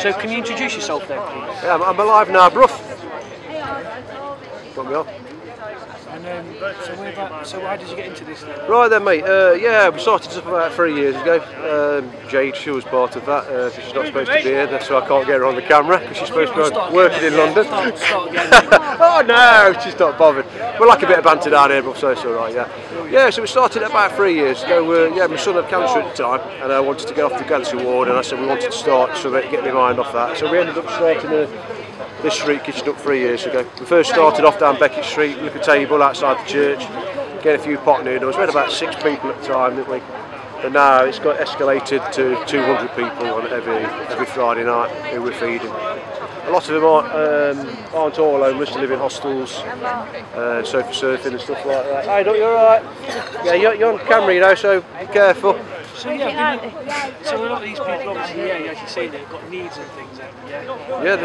So can you introduce yourself there, please? Yeah, I'm alive now, bruv. Put me on. And so how did you get into this then? Right then, mate. Yeah, we started this up about 3 years ago. Jade, she was part of that. She's not supposed to be here, so I can't get her on the camera because she's supposed to be working in London. Oh no, she's not bothered. We like a bit of banter down here, but so it's all right. Yeah. Yeah. So we started about 3 years ago. Yeah, my son had cancer at the time, and I wanted to get off the cancer ward, and I said we wanted to start something to get my mind off that. So we ended up starting this street kitchen up 3 years ago. We first started off down Beckett Street, with a table outside the church, get a few pot noodles. We had about 6 people at the time, didn't we? But now it's got escalated to 200 people on every Friday night who we're feeding. A lot of them aren't all homeless, they live in hostels, sofa surfing and stuff like that. Hey, you're alright? Yeah, you're on camera, you know, so be careful. So yeah, so a lot of these people obviously, yeah, as you say, they've got needs and things, yeah. Yeah.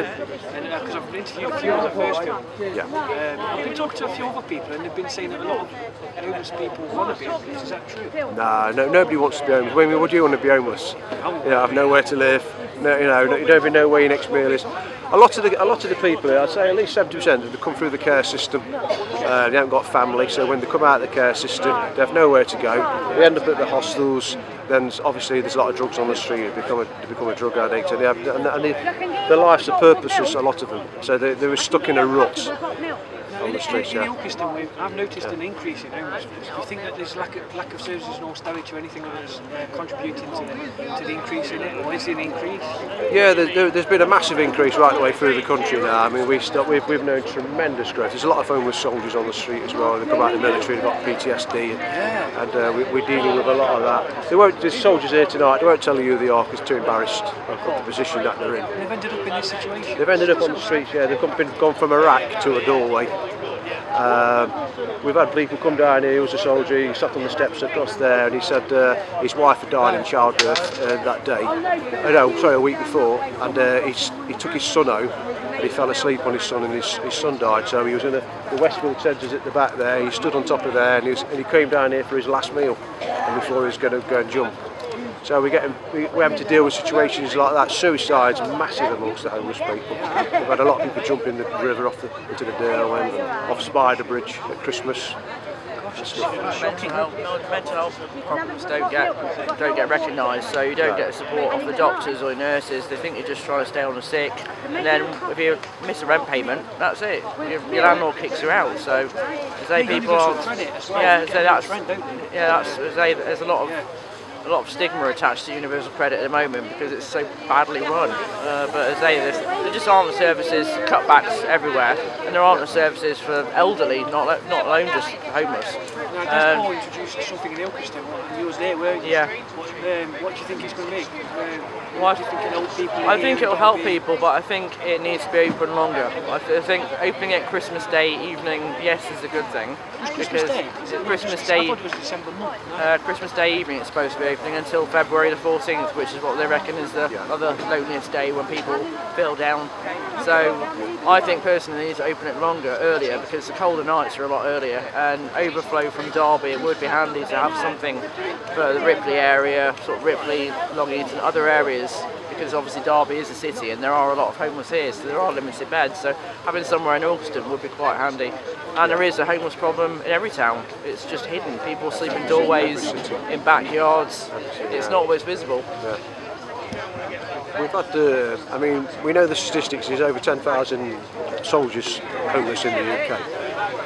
Because I've interviewed a few of the first film. Yeah. I've been talking to a few other people, and they've been saying that a lot of homeless people want to be homeless. Is that true? No, nobody wants to be homeless. I mean, would you want to be homeless? You know, have nowhere to live. No, you know, you don't even know where your next meal is. A lot of the people here, I'd say at least 70%, have come through the care system. They haven't got family, so when they come out of the care system, they have nowhere to go. They end up at the hostels. Then obviously there's a lot of drugs on the street. They become a drug addict, and their life's are purposeless. A lot of them, so they were stuck in a rut on the streets. In Ilkeston, I've noticed an increase in homelessness. Do you think that there's lack of services and austerity or anything that's contributing to the increase in it, or is it an increase? Yeah, there's been a massive increase right the way through the country now. I mean, we've known tremendous growth. There's a lot of homeless soldiers on the street as well. They come out of the military, they've got PTSD, and we're dealing with a lot of that. There's soldiers here tonight. They won't tell you who they are because they're too embarrassed of the position that they're in. And they've ended up in this situation. They've ended up on the streets. Yeah, they've gone from a rack to a doorway. We've had people come down here. He was a soldier. He sat on the steps across there, and he said his wife had died in childbirth that day. A week before, and he took his son home. And he fell asleep on his son, and his son died. So he was in the Westfield Centres at the back there. He stood on top of there, and he came down here for his last meal, and before he was going to go and jump. So we have to deal with situations like that. Suicide's massive amongst the homeless people. We've had a lot of people jump in the river into the Dale and off Spider Bridge at Christmas. It's shocking how mental health problems don't get recognised. So you don't get support off the doctors or nurses. They think you're just trying to stay on the sick, and then if you miss a rent payment, that's it. Your landlord kicks you out. So people are, there's a lot of stigma attached to universal credit at the moment because it's so badly run. But there just aren't the services, cutbacks everywhere, and there aren't the services for elderly, not alone just homeless. Now, Paul introduced something in Ilkeston, and you was there, weren't you? Yeah. What do you think it's going to make? Well, do you think it'll help people? I think it'll help people, but I think it needs to be open longer. I think opening it Christmas Day evening, yes, is a good thing. Christmas Day? Christmas Day. I thought it was December month. No? Christmas Day evening it's supposed to be opening until February the 14th, which is what they reckon is the other loneliest day when people feel down. So I think personally they need to open it longer, earlier, because the colder nights are a lot earlier, and overflow from Derby, it would be handy to have something for the Ripley area, sort of Ripley, Long Eaton, other areas, because obviously Derby is a city and there are a lot of homeless here, so there are limited beds, so having somewhere in Ilkeston would be quite handy. And there is a homeless problem in every town. It's just hidden. People sleep in doorways, in backyards. It's not always visible. Yeah. We've had, we know the statistics. There's over 10,000 soldiers homeless in the UK,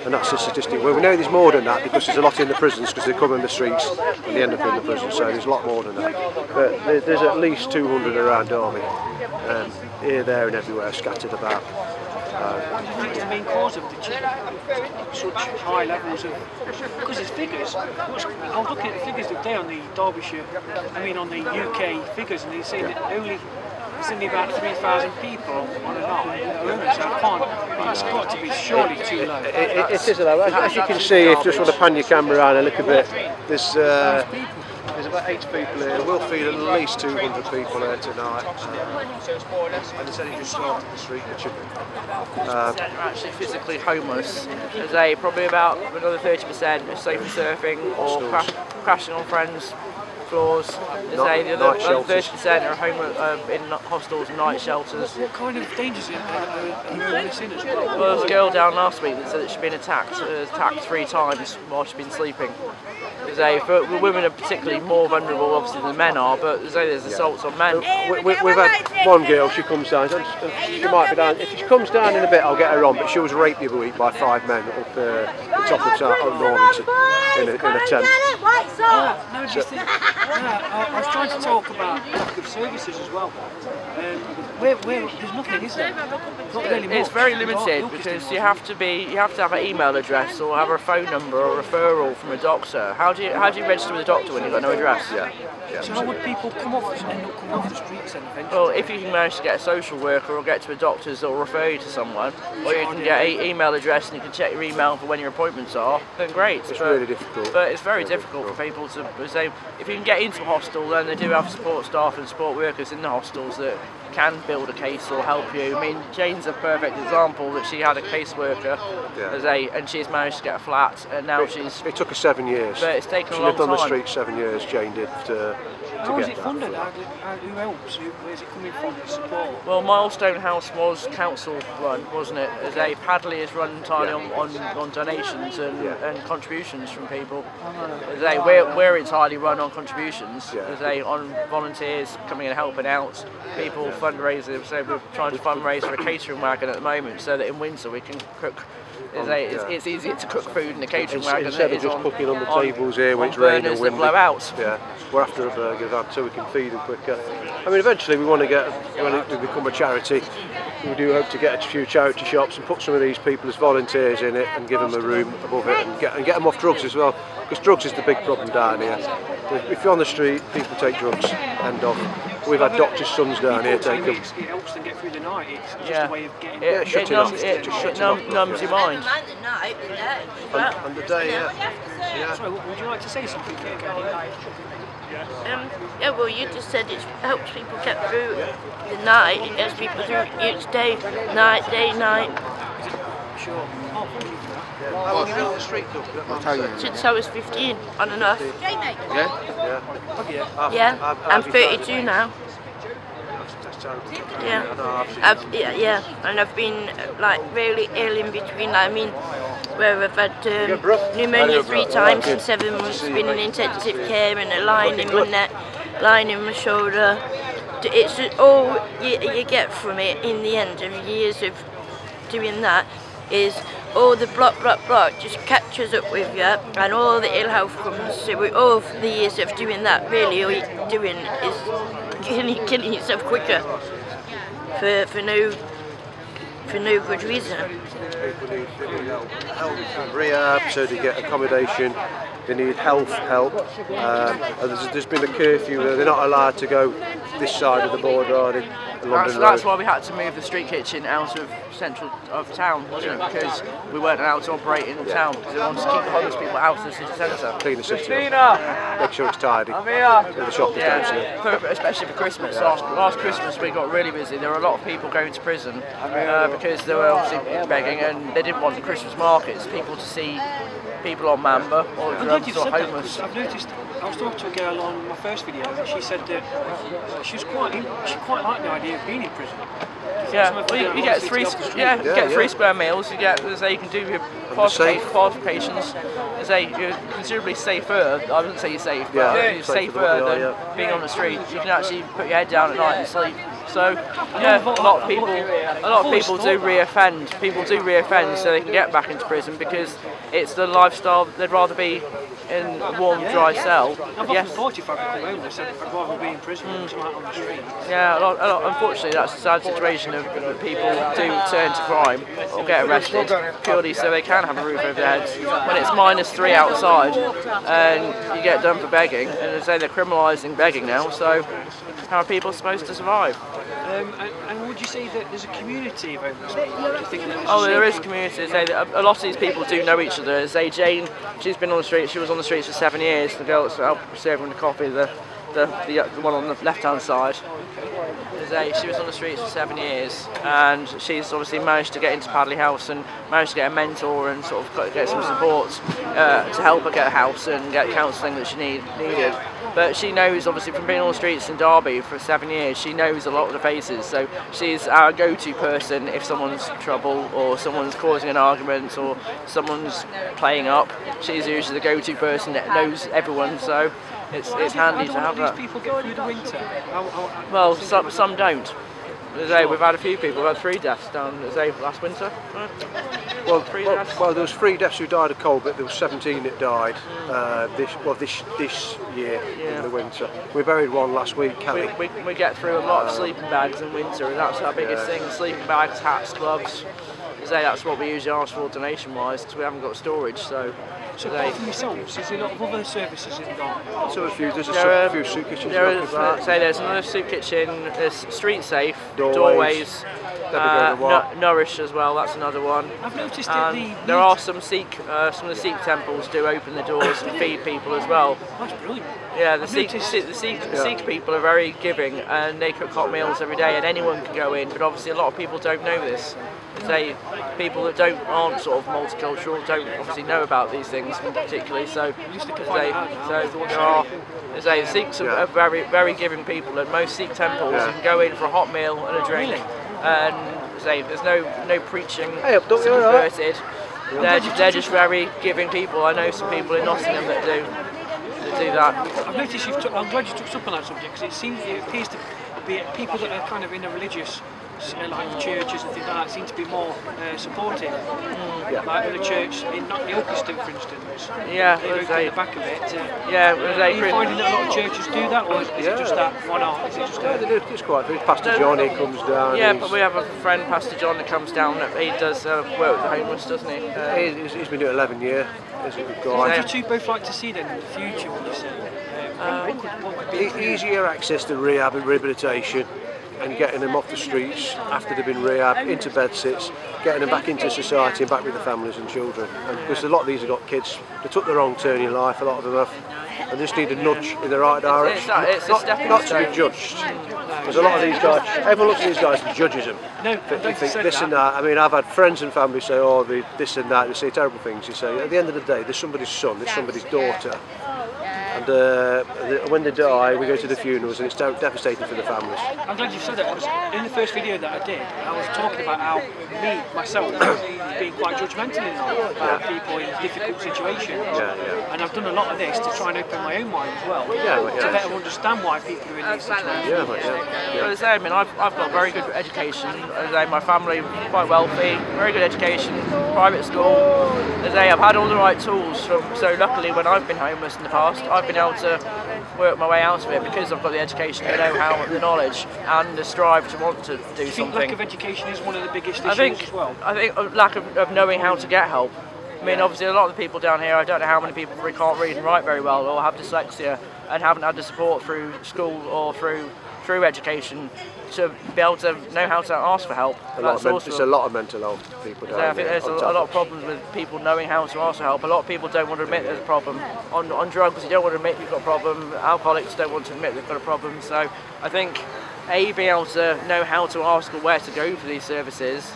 and that's the statistic. Well, we know there's more than that because there's a lot in the prisons because they come in the streets and they end up in the prison. So there's a lot more than that. But there's at least 200 around Derby, here, there, and everywhere, scattered about. I think the main cause of such high levels of, because there's figures. I was looking at the figures today on the on the UK figures, and they're saying that there's only about 3,000 people on a lot homeless. That's got to be surely too low. It is low. As you can see, if you just want to pan your camera around a little bit, there's about 8 people here. We'll feed at least 200 people here tonight. And it's only just started the street kitchen. Are actually physically homeless. There's probably about another 30% sofa surfing or crashing on friends' floors. The other 30% are in hostels and night shelters. What kind of dangers are homeless in as well? Well, there was a girl down last week that said that she'd been attacked 3 times while she'd been sleeping. Women are particularly more vulnerable, obviously, than men are, but there's assaults on men. We've had one girl, she comes down, she might be down, if she comes down in a bit I'll get her on, but she was raped the other week by 5 men up the top of Normanton in a tent. I was trying to talk about lack of services as well. Where there's nothing, is there? Not really much. It's very limited because you have to have an email address or have a phone number or a referral from a doctor. How do you register with a doctor when you've got no address? So how would people come off the streets then eventually? Well, if you can manage to get a social worker or get to a doctor's or refer you to someone, or you can get an email address and you can check your email for when your appointments are, then great. It's really difficult. But it's very difficult for people to say, if you can get into a hostel, then they do have support staff and support workers in the hostels that can build a case or help you. I mean, Jane's a perfect example that she had a caseworker and she's managed to get a flat, and now It took her 7 years. But it's taken a she long lived on the time. street 7 years, Jane did, to How is get it funded? Who helps? Where's it coming from? The support? Well, Milestone House was council run, wasn't it? Padley is run entirely on donations and contributions from people. We're entirely run on contributions. On volunteers coming and helping out, people fundraising. So we're trying to fundraise for a catering wagon at the moment, so that in winter we can cook. It's easier to cook food in a catering wagon instead of just cooking on the tables here when it's raining and windy. Blow out. We're after a burger van so we can feed them quicker. I mean, eventually we want to when it become a charity, we do hope to get a few charity shops and put some of these people as volunteers in it and give them a room above it and get them off drugs as well, because drugs is the big problem down here. If you're on the street, people take drugs, end of. We've had doctors' sons down here take them. It helps them get through the night. It's just a way of getting it numbs your mind. On the day, Sorry, would you like to say something? Well, you just said it helps people get through the night. It helps people through each day, night. Sure. Oh, thank you for that. How long have you been on the street, though? Since I was 15, on and off. Yeah? I'm 32 now. And I've been like really ill in between. I mean, where I've had pneumonia 3 times in 7 months, been in intensive care and a line in my neck, line in my shoulder. It's just all you get from it in the end of years of doing that is all the block just catches up with you, and all the ill health comes. So with all the years of doing that, really all you're doing is killing yourself quicker for no good reason. People need help, rehab, so they get accommodation. They need health help. There's been a curfew. They're not allowed to go this side of the border, are they? That's why we had to move the street kitchen out of central of town, wasn't it? Because we weren't allowed to operate in town because we wanted to keep the homeless people out of the city centre. Clean the city up. Make sure it's tidy. The shop is down. Especially for Christmas. Last Christmas we got really busy. There were a lot of people going to prison because they were obviously begging and they didn't want the Christmas markets, people to see people on Mamba or drugs or homeless. I've noticed. I was talking to a girl on my first video, and she said that she quite liked the idea of being in prison. Well, you get 3 square meals. You get, you can do your qualifications. You're considerably safer. I wouldn't say you're safe, but you're safer than being on the street. You can actually put your head down at night and sleep. So a lot of people do reoffend. People do reoffend so they can get back into prison because it's the lifestyle. They'd rather be in a warm, dry cell. I've often thought if I could come home, I said I'd rather be in prison than out on the street. Yeah, unfortunately that's the sad situation of people do turn to crime or get arrested purely so they can have a roof over their heads. When it's -3 outside and you get done for begging, and they say they're criminalising begging now, so how are people supposed to survive? And would you say that there's a community of homeless people? Do you think there is a community. A lot of these people do know each other. Jane, she's been on the street. She was on the streets for 7 years. The girl that's helped serving the coffee, the the one on the left-hand side. She was on the streets for 7 years, and she's obviously managed to get into Padley House and managed to get a mentor and sort of get some support to help her get a house and get counselling that she needed. But she knows, obviously, from being on the streets in Derby for 7 years, she knows a lot of the faces. So she's our go-to person if someone's trouble or someone's causing an argument or someone's playing up. She's usually the go-to person that knows everyone. So it's handy to have that. How do people get through the winter? Well, some don't. We've had a few people. We've had 3 deaths down last winter. Well, there was 3 deaths who died of cold, but there was 17 that died this year in the winter. We buried one last week, Kelly. We get through a lot of sleeping bags in winter, and that's our biggest thing. Sleeping bags, hats, gloves. That's what we usually ask for donation-wise, because we haven't got storage. So apart from yourselves, is there a lot of other services in Derby? So there's a few soup kitchens. There's another soup kitchen. There's Street Safe, Doorways. Nourish as well, that's another one. I've noticed that there are some of the Sikh temples do open the doors and feed people as well. That's brilliant. Yeah, the Sikh people are very giving, and they cook hot meals every day, and anyone can go in. But obviously, a lot of people don't know this. People that aren't sort of multicultural don't obviously know about these things particularly. So the Sikhs are very, very giving people, and most Sikh temples you can go in for a hot meal and a drink. And there's no preaching converted. They're just very giving people. I know some people in Nottingham that do that. I've noticed I'm glad you touched up on that subject, because it appears to be people that are kind of in a religious, like churches and things like that, seem to be more supportive. Like with the church in Ilkeston, for instance. Yeah, they're at the back of it. Are you finding that a lot of churches do that, or is it just that one art? Is it just it's quite good. Pastor Johnny comes down. Yeah, but we have a friend, Pastor John, that comes down. He does work with the homeless, doesn't he? He's been doing 11 years. He's a good guy. What would you two both like to see then in the future, would you say? What could be easier access to rehab and rehabilitation, and getting them off the streets after they've been rehabbed, into bed sits, getting them back into society and back with the families and children. And because a lot of these have got kids, they took the wrong turn in life, a lot of them have, and they just need a nudge in the right direction. Not to be judged. Because a lot of these guys, everyone looks at these guys and judges them. No, they think this and that. I mean, I've had friends and family say, oh, this and that, they say terrible things. You say, at the end of the day, there's somebody's son, there's somebody's daughter. And when they die, we go to the funerals, and it's devastating for the families. I'm glad you said that, because in the first video that I did, I was talking about how myself, being quite judgmental about people in difficult situations. And I've done a lot of this to try and open my own mind as well, to better understand why people are in these situations. I mean, I've got very good education. My family quite wealthy, very good education, private school. I've had all the right tools. So luckily, when I've been homeless in the past, I've been able to work my way out of it because I've got the education, the know-how, the knowledge, and the strive to want to do something. Lack of education is one of the biggest issues as well? I think a lack of knowing how to get help. I mean, obviously, a lot of the people down here, I don't know how many people can't read and write very well, or have dyslexia, and haven't had the support through school or through education to be able to know how to ask for help. There's a lot of mental health people down I think there's a lot of problems with people knowing how to ask for help. A lot of people don't want to admit there's a problem. On drugs, you don't want to admit you've got a problem. Alcoholics don't want to admit they've got a problem. So I think being able to know how to ask or where to go for these services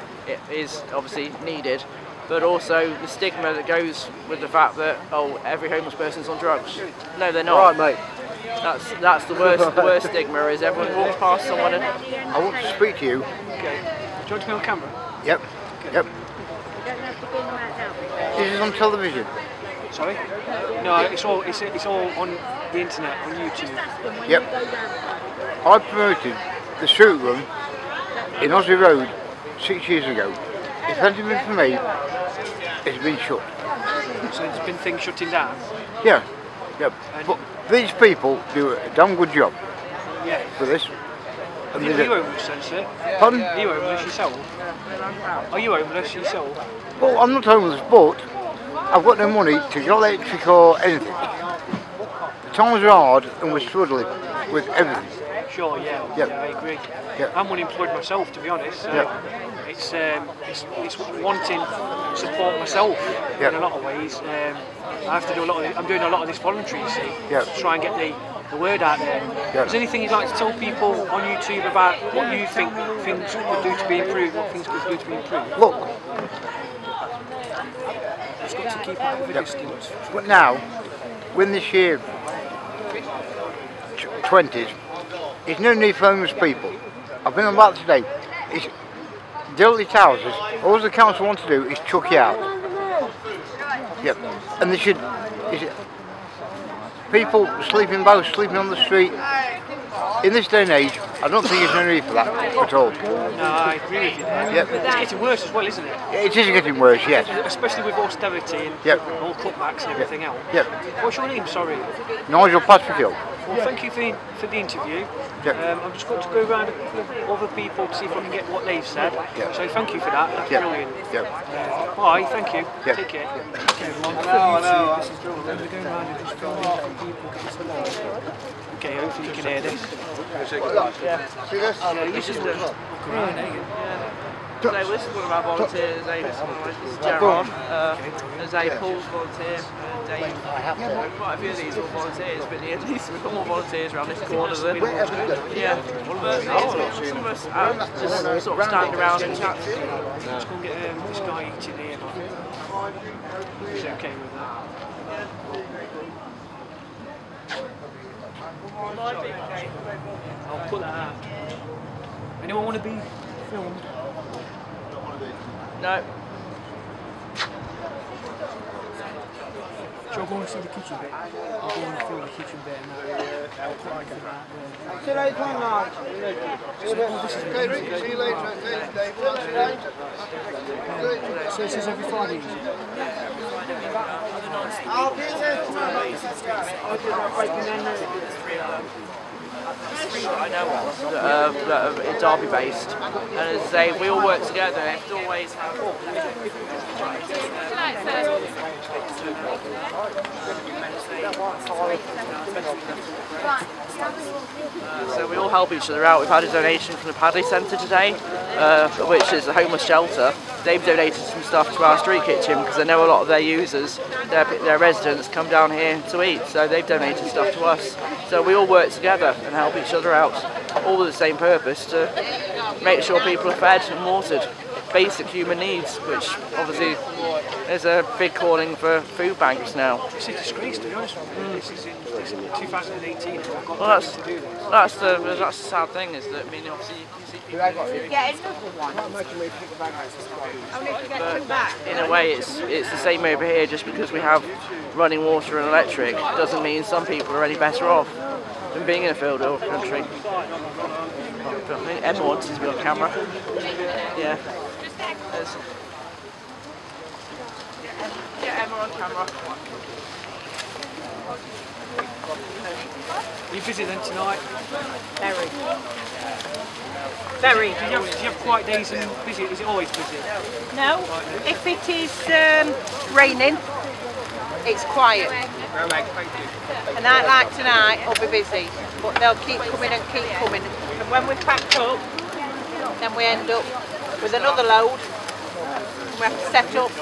is obviously needed, but also the stigma that goes with the fact that, oh, every homeless person's on drugs. No, they're not. All right, mate. That's the worst stigma is everyone walks past someone and... I want to speak to you. Okay. Do you want to be on camera? Yep. Okay. Yep. This is on television. Sorry? No, it's all on the internet, on YouTube. Yep. I promoted the street run in Aussie Road 6 years ago. If it hadn't been for me, it's been shut. So there's been things shutting down? Yeah. Yep. But these people do a damn good job for this. Are you homeless then, sir? Pardon? Are you homeless yourself? Are you homeless yourself? Well, I'm not homeless, but I've got no money to get electric or anything. The times are hard and we're struggling with everything. Sure, yeah, I agree. Yep. I'm unemployed myself, to be honest. So it's wanting support myself in a lot of ways. I have to do I'm doing a lot of this voluntary, you see, to try and get the the word out there. Is there anything you'd like to tell people on YouTube about what you think things could do to be improved, what things could do to be improved? Look, Just got to keep out of a distance. but now, when this year 20s, there's no need for homeless people. I've been on about today. It's dirty houses. All the council want to do is chuck you out. Yep, and they should. People sleeping both, sleeping on the street. In this day and age, I don't think there's no need for that at all. No, I agree with you there. Yep. It's getting worse as well, isn't it? It is getting worse, yes. Especially with austerity and all cutbacks and everything else. Yep. What's your name, sorry? Nigel Patrick. Well, thank you for the interview. Yep. I'm just going to go around with other people to see if I can get what they've said. Yep. So thank you for that. That's brilliant. Yep. Bye, thank you. Yep. Take care. Yep. Okay, everyone. For YouTube, this is Goodwill. We're going around and just filming different people. Okay, hopefully you can hear this. See this? You just look around, eh? So this is one of our volunteers, this is Gerard, there's a Paul's volunteer, Dave, quite a few of these are all volunteers, but at least we've got more volunteers around this corner than, yeah, some of us just sort of stand around and chat. Let's go and get this guy eating here, but he's okay with that. I'll put that out. Anyone want to be filmed? No. Shall I go and see the kitchen bit? I'll go and film the kitchen bit and that. See you later on, Mark. See you later. So this is every Friday? I'll be there tomorrow. I know that are Derby based, and as I say, we all work together. We have to always have. So we all help each other out. We've had a donation from the Padley Centre today, which is a homeless shelter. They've donated some stuff to our street kitchen because they know a lot of their users, their residents, come down here to eat. So they've donated stuff to us. So we all work together and help each other out, all with the same purpose, to make sure people are fed and watered. Basic human needs, which obviously there's a big calling for food banks now. It's a disgrace, to be honest with you. This is in 2018. Well, that's the sad thing, is that, I mean, obviously you can see people. Get another one. But in a way, it's the same over here. Just because we have running water and electric doesn't mean some people are any better off than being in a third world country. I think Emma wants to be on camera. Yeah. Get Emma on camera. Are you busy then tonight? Very. Very. Do you have quiet days and busy? Is it always busy? No, if it is raining, it's quiet. A night like tonight will be busy, but they'll keep coming and keep coming. And when we've packed up, then we end up with another load. We have to set up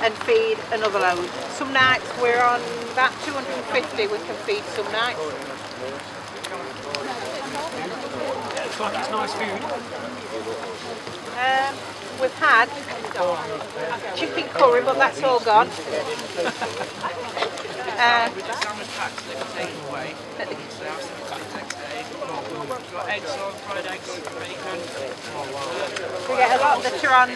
and feed another load. Some nights we're on about 250 we can feed some nights. Looks like it's nice food. We've had chicken curry, but that's all gone. Sandwich packs that can take away. We've got eggs on, fried eggs, bacon. We get a lot that are on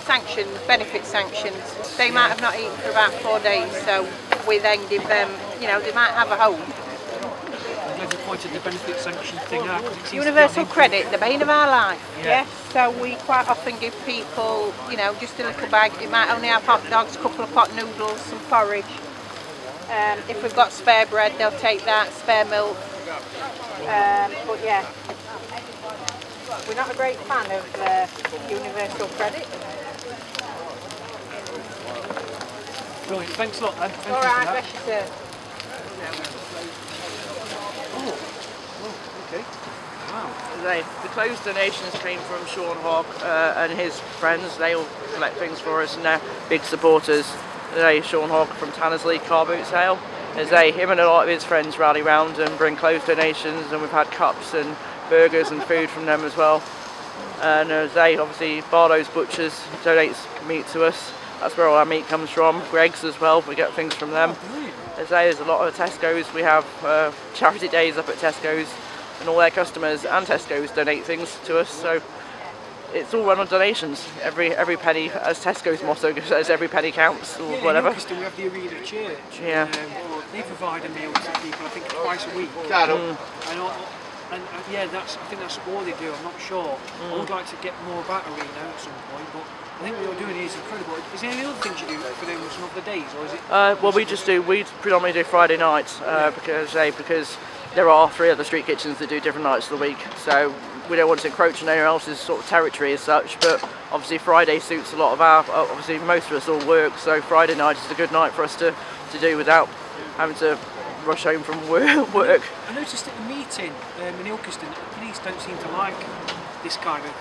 sanctions, benefit sanctions. They might have not eaten for about 4 days, so we then give them, you know, they might have a home. I've never pointed the benefit sanction thing out. Universal credit, the bane of our life. Yes, so we quite often give people, you know, just a little bag. You might only have hot dogs, a couple of pot noodles, some porridge. If we've got spare bread, they'll take that, spare milk. But yeah, we're not a great fan of universal credit. Brilliant, thanks a lot then. Thank All you right, for bless you, sir. Okay. Wow. The clothes donations came from Sean Hogg and his friends. They all collect things for us and they're big supporters. Sean Hogg from Tannersley Car Boot Sale. As him and a lot of his friends rally round and bring clothes donations, and we've had cups and burgers and food from them as well. And as obviously Barlow's Butchers donates meat to us. That's where all our meat comes from. Greg's as well, we get things from them. As there's a lot of Tesco's, we have charity days up at Tesco's, and all their customers and Tesco's donate things to us. So it's all run on donations. Every penny, as Tesco's motto says, every penny counts, or whatever. In Ilkeston we have the Arena Church. Yeah. They provide a meal to people, I think twice a week. And yeah, I think that's all they do. I'm not sure. I would like to get more about Arena at some point, but I think what you're doing is incredible. Is there any other things you do for them some other days, or is it? Well, we predominantly do Friday nights because there are 3 other street kitchens that do different nights of the week. So we don't want to encroach on anyone else's sort of territory as such. But obviously Friday suits a lot of our. Obviously most of us all work, so Friday night is a good night for us to do without having to rush home from work. I noticed at the meeting in Ilkeston, the police don't seem to like this kind of.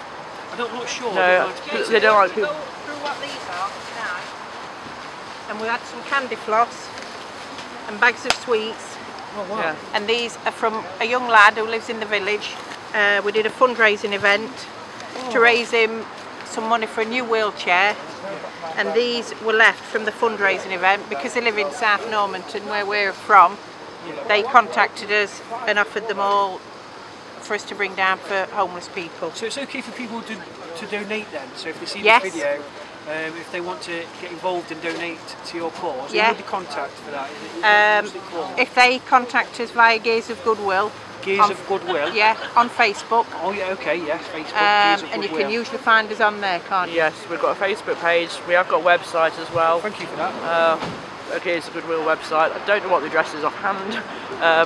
I'm not sure. No, they don't like people. Through what these are tonight, and we had some candy floss and bags of sweets. Oh wow! Yeah. And these are from a young lad who lives in the village. We did a fundraising event to raise him some money for a new wheelchair. And these were left from the fundraising event because they live in South Normanton, where we're from. They contacted us and offered them all for us to bring down for homeless people. So it's okay for people to donate then? So if they see Yes. the video, if they want to get involved and donate to your cause, Yeah. who would they contact for that? What's it called? If they contact us via Gears of Goodwill. Gears of Goodwill? Yeah, on Facebook. Oh yeah, okay, yes, Facebook, Gears of And you Goodwill. can usually find us on there, can't you? Yes, we've got a Facebook page. We have got a website as well. Thank you for that. Okay, it's a Goodwill website. I don't know what the address is offhand,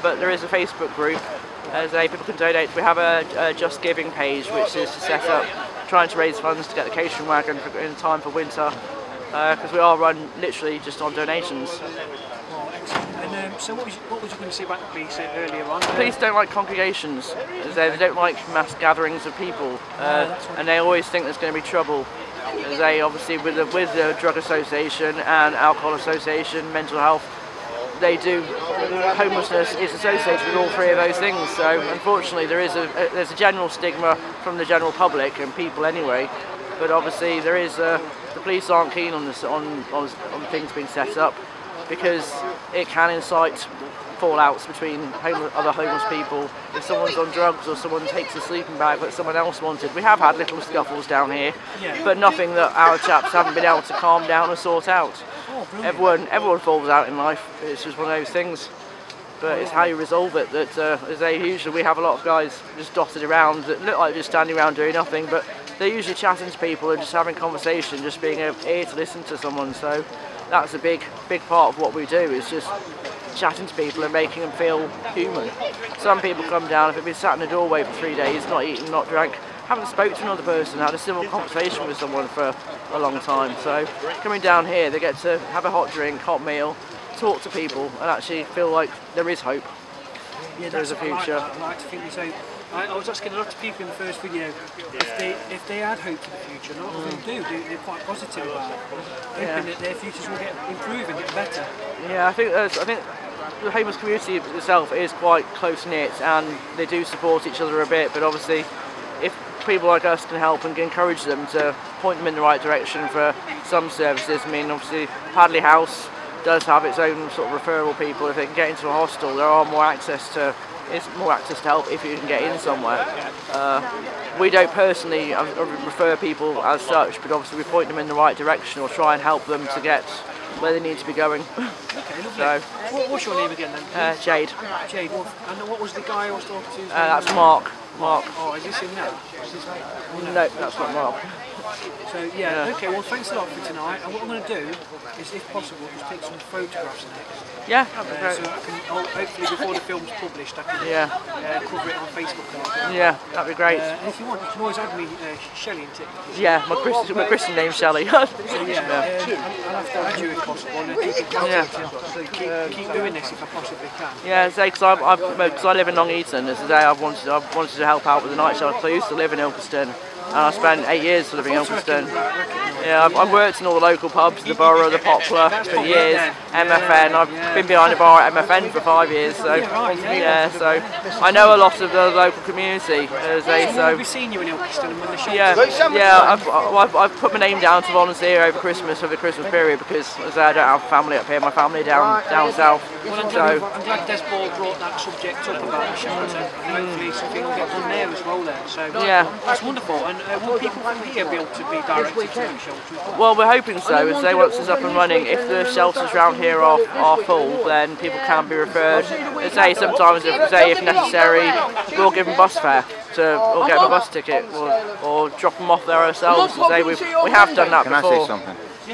but there is a Facebook group as people can donate. We have a Just Giving page, which is to set up, trying to raise funds to get the catering wagon in time for winter, because we are run literally just on donations. Oh, excellent. And so what was you going to say about the police earlier on? The police don't like congregations. They don't like mass gatherings of people, and they always think there's going to be trouble. They obviously, with the Drug Association and Alcohol Association, mental health, they do. Homelessness is associated with all 3 of those things. So unfortunately, there's a general stigma from the general public and people anyway. But obviously, there is the police aren't keen on this on things being set up because it can incite fallouts between other homeless people. If someone's on drugs or someone takes a sleeping bag that someone else wanted. We have had little scuffles down here, but nothing that our chaps haven't been able to calm down or sort out. Everyone falls out in life. It's just one of those things. But it's how you resolve it. Usually we have a lot of guys just dotted around that look like just standing around doing nothing, but they're usually chatting to people and just having conversation, just being here to listen to someone. So that's a big part of what we do, is just chatting to people and making them feel human. Some people come down, if they've been sat in the doorway for 3 days, not eaten, not drank, haven't spoke to another person, had a civil conversation with someone for a long time. So coming down here, they get to have a hot drink, hot meal, talk to people and actually feel like there is hope. Yeah, there is a future. I like to think so. I was asking a lot of people in the first video if they had hope for the future. Not all of them do. They're quite positive about it, hoping that their futures will improve and get better. Yeah, I think the homeless community itself is quite close knit and they do support each other a bit. But obviously, if people like us can help and can encourage them to point them in the right direction for some services. I mean, obviously, Padley House does have its own sort of referral people. If they can get into a hostel, there are more access to help if you can get in somewhere. We don't personally refer people as such, but obviously we point them in the right direction or try and help them to get where they need to be going. Okay, lovely. So, what's your name again then? Jade. Jade. And what was the guy I was talking to? That's Mark. Oh, is this him now? No, that's not Mark. So yeah, okay, well thanks a lot for tonight, and what I'm going to do is, if possible, just take some photographs next. Yeah, that'd be great. So I can, hopefully before the film's published, I can cover it on Facebook and everything. Yeah, that'd be great. And if you want, you can always add me Shelley into it. Yeah, my Christian name's Shelley. So yeah, I'll have to add you if possible, and keep in contact. So keep doing this if I possibly can. Yeah, because I live in Long Eaton. As I wanted to help out with the night shelter. I used to live in Ilkeston. And I spent 8 years living in Ilkeston. Yeah, I've worked in all the local pubs, the Borough, the Poplar for years, MFN. I've been behind the bar at MFN for 5 years, so yeah, so I know a lot of the local community. We've seen you in Ilkeston and when the show. Yeah, I've put my name down to volunteer over Christmas for the Christmas period because as I don't have family up here, my family down south. Well, I'm glad Des Ball brought that subject up about the shelter, and hopefully something will get done there as well then. So that's wonderful. And will people from here be able to be directed to that shelter? Well, we're hoping so. As they once it's up and running, if the shelters around here are full, then people can be referred. Sometimes, if necessary, we'll give them bus fare. Or get them a bus ticket, or drop them off there ourselves. We have done that before.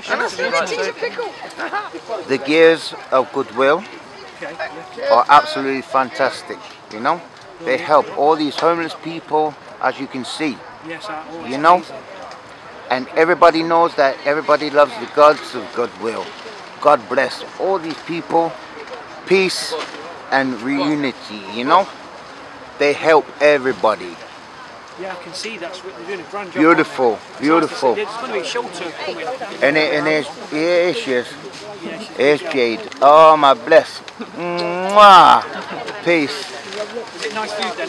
Can I say something? The gears of Goodwill are absolutely fantastic, you know. They help all these homeless people, as you can see, you know. And everybody knows that everybody loves the gods of Goodwill. God bless all these people, peace and unity, you know. They help everybody. Yeah, I can see that's what they're doing a grand job. Beautiful, beautiful. There's going to be a shelter coming. And here's Jade. Oh my bless. Mwah. Peace. Is it nice food then?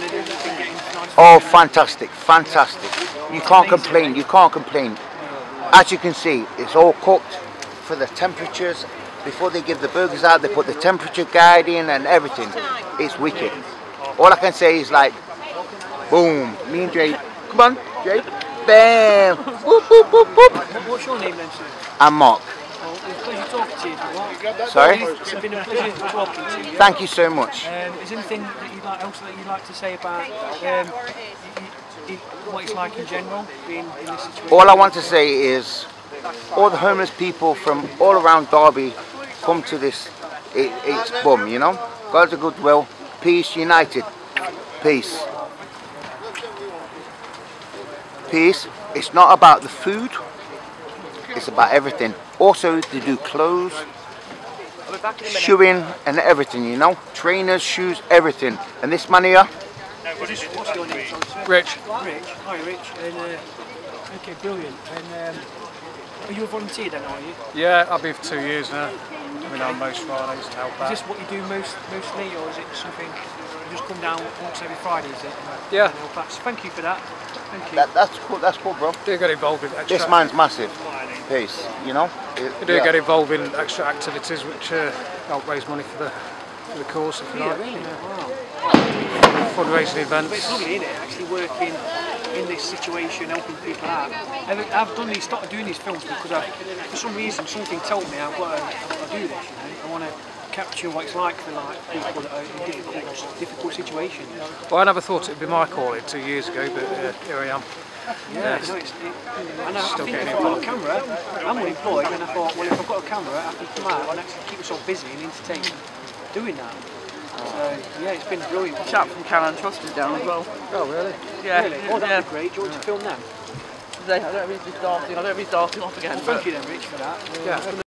Oh, fantastic, fantastic. You can't complain, you can't complain. As you can see, it's all cooked for the temperatures. Before they give the burgers out, they put the temperature guide in and everything. It's wicked. All I can say is like, boom, me and Jade, come on, Jade, bam, whoop, whoop, whoop, whoop. What's your name then, sir? I'm Mark. Well, it's a pleasure talking to you. Sorry? It's been a pleasure talking to you. Thank you so much. Is there anything that else that you'd like to say about what it's like in general, being in this situation? All I want to say is, all the homeless people from all around Derby come to this, it's boom, you know? God's a Goodwill, peace, united, peace. Peace, it's not about the food, it's about everything. Also, they do clothes, shoeing and everything, you know? Trainers, shoes, everything. And this man here? What's your name? Rich. Rich, hi Rich. And, okay, brilliant. And are you a volunteer then, are you? Yeah, I've been for 2 years now. I've been on most Fridays to help out. Is this what you do mostly, or is it something you just come down once every Friday, is it? Yeah. So thank you for that. Thank you. That's cool, bro. Do get involved in extra. This man's massive. Peace, you know? We do get involved in extra activities which help raise money for the course, if you like. Really? Wow. Fundraising events. But it's lovely, isn't it, actually working in this situation, helping people out. I've started doing these films because for some reason something told me I've got to do this, you know. I want to capture what it's like for people that are in difficult situations. Well, I never thought it would be my calling 2 years ago, but here I am. Yeah, no, I think if I've got a camera, I'm unemployed, and I thought, well, if I've got a camera, I can come out and actually keep myself busy and entertained doing that. So, yeah, it's been brilliant. The chap from Cannon Trust is down as well. Oh, really? Yeah. Really? Oh, that'd be great. Do you want to film them? I don't know if he's starting off again. Thank you then, Rich, for that. Yeah.